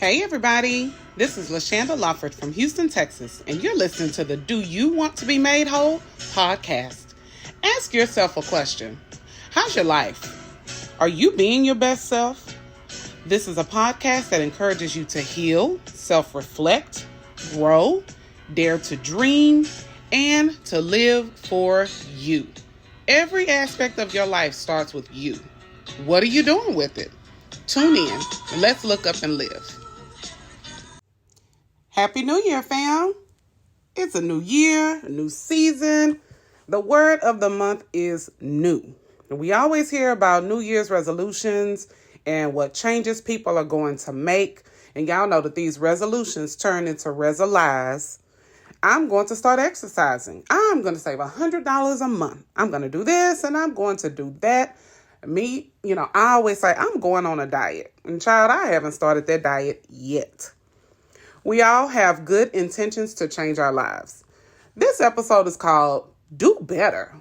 Hey everybody, this is LaShanda Lawford from Houston, Texas, and you're listening to the Do You Want to Be Made Whole podcast. Ask yourself a question. How's your life? Are you being your best self? This is a podcast that encourages you to heal, self-reflect, grow, dare to dream, and to live for you. Every aspect of your life starts with you. What are you doing with it? Tune in and let's look up and live. Happy New Year, fam. It's a new year, a new season. The word of the month is new. We always hear about New Year's resolutions and what changes people are going to make. And y'all know that these resolutions turn into reso-lies. I'm going to start exercising. I'm going to save $100 a month. I'm going to do this and I'm going to do that. I always say I'm going on a diet. And child, I haven't started that diet yet. We all have good intentions to change our lives. This episode is called Do Better.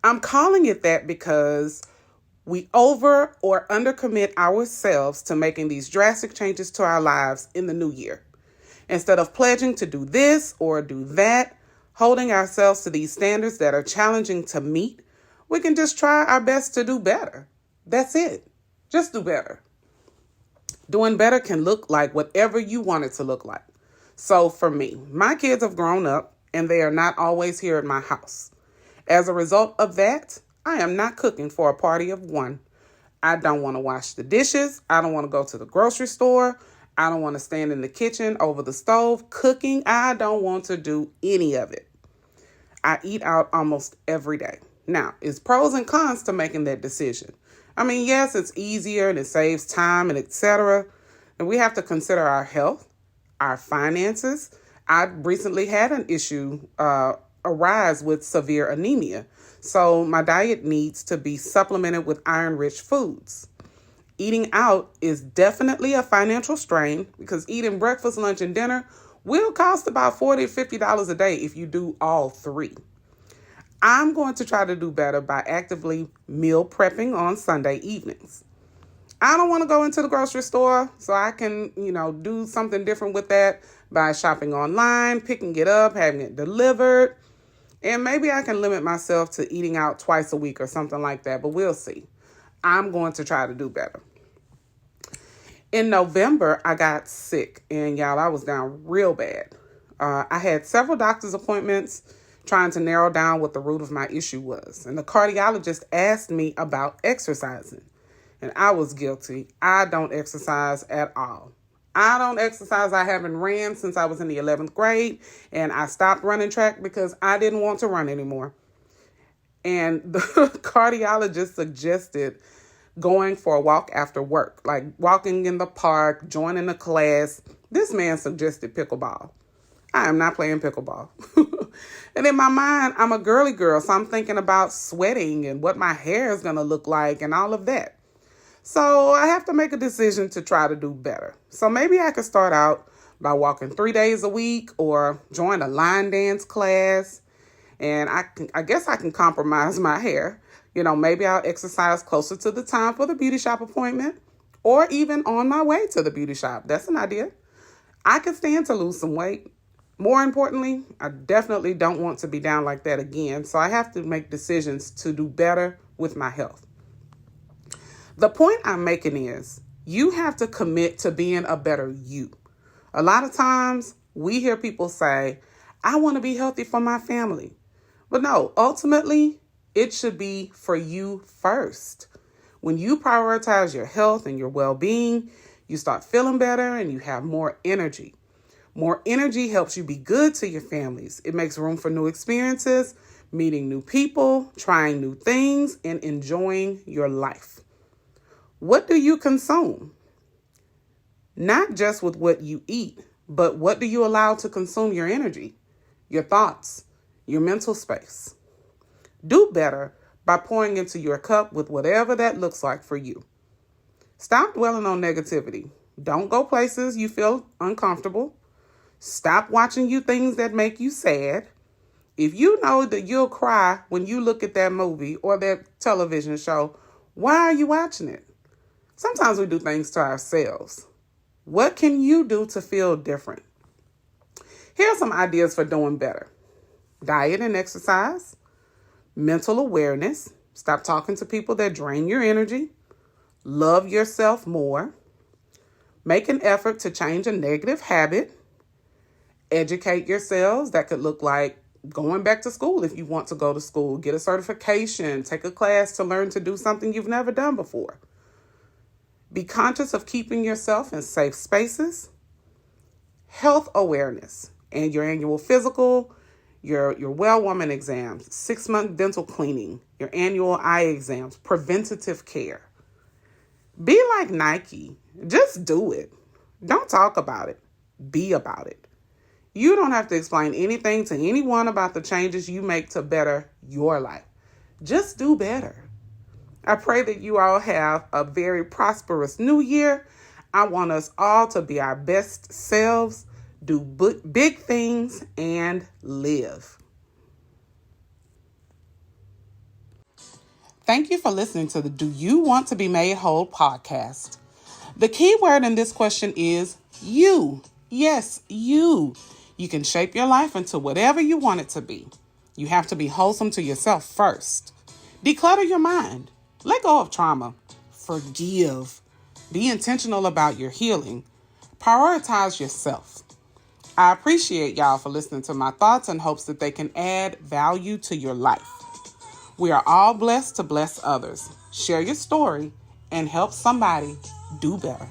I'm calling it that because we over or undercommit ourselves to making these drastic changes to our lives in the new year. Instead of pledging to do this or do that, holding ourselves to these standards that are challenging to meet, we can just try our best to do better. That's it. Just do better. Doing better can look like whatever you want it to look like. So for me, my kids have grown up and they are not always here at my house. As a result of that, I am not cooking for a party of one. I don't want to wash the dishes. I don't want to go to the grocery store. I don't want to stand in the kitchen over the stove cooking. I don't want to do any of it. I eat out almost every day. Now, it's pros and cons to making that decision. Yes, it's easier and it saves time and etc. And we have to consider our health, our finances. I recently had an issue arise with severe anemia. So my diet needs to be supplemented with iron-rich foods. Eating out is definitely a financial strain because eating breakfast, lunch, and dinner will cost about $40 to $50 a day if you do all three. I'm going to try to do better by actively meal prepping on Sunday evenings. I don't want to go into the grocery store, so I can, do something different with that by shopping online, picking it up, having it delivered. And maybe I can limit myself to eating out twice a week or something like that, but we'll see. I'm going to try to do better. In November, I got sick, and y'all, I was down real bad. I had several doctor's appointments trying to narrow down what the root of my issue was. And the cardiologist asked me about exercising. And I was guilty. I don't exercise at all. I don't exercise. I haven't ran since I was in the 11th grade. And I stopped running track because I didn't want to run anymore. And the cardiologist suggested going for a walk after work, like walking in the park, joining a class. This man suggested pickleball. I am not playing pickleball. And in my mind, I'm a girly girl, so I'm thinking about sweating and what my hair is going to look like and all of that. So I have to make a decision to try to do better. So maybe I could start out by walking 3 days a week or join a line dance class. And I guess I can compromise my hair. Maybe I'll exercise closer to the time for the beauty shop appointment or even on my way to the beauty shop. That's an idea. I could stand to lose some weight. More importantly, I definitely don't want to be down like that again, so I have to make decisions to do better with my health. The point I'm making is you have to commit to being a better you. A lot of times we hear people say, I want to be healthy for my family. But no, ultimately, it should be for you first. When you prioritize your health and your well-being, you start feeling better and you have more energy. More energy helps you be good to your families. It makes room for new experiences, meeting new people, trying new things, and enjoying your life. What do you consume? Not just with what you eat, but what do you allow to consume your energy, your thoughts, your mental space? Do better by pouring into your cup with whatever that looks like for you. Stop dwelling on negativity. Don't go places you feel uncomfortable. Stop watching things that make you sad. If you know that you'll cry when you look at that movie or that television show, why are you watching it? Sometimes we do things to ourselves. What can you do to feel different? Here are some ideas for doing better. Diet and exercise, mental awareness, stop talking to people that drain your energy, love yourself more, make an effort to change a negative habit, educate yourselves. That could look like going back to school if you want to go to school, get a certification, take a class to learn to do something you've never done before. Be conscious of keeping yourself in safe spaces. Health awareness and your annual physical, your well woman exams, 6-month dental cleaning, your annual eye exams, preventative care. Be like Nike. Just do it. Don't talk about it. Be about it. You don't have to explain anything to anyone about the changes you make to better your life. Just do better. I pray that you all have a very prosperous new year. I want us all to be our best selves, do big things, and live. Thank you for listening to the Do You Want to Be Made Whole podcast. The key word in this question is you. Yes, you. You can shape your life into whatever you want it to be. You have to be wholesome to yourself first. Declutter your mind. Let go of trauma. Forgive. Be intentional about your healing. Prioritize yourself. I appreciate y'all for listening to my thoughts in hopes that they can add value to your life. We are all blessed to bless others. Share your story and help somebody do better.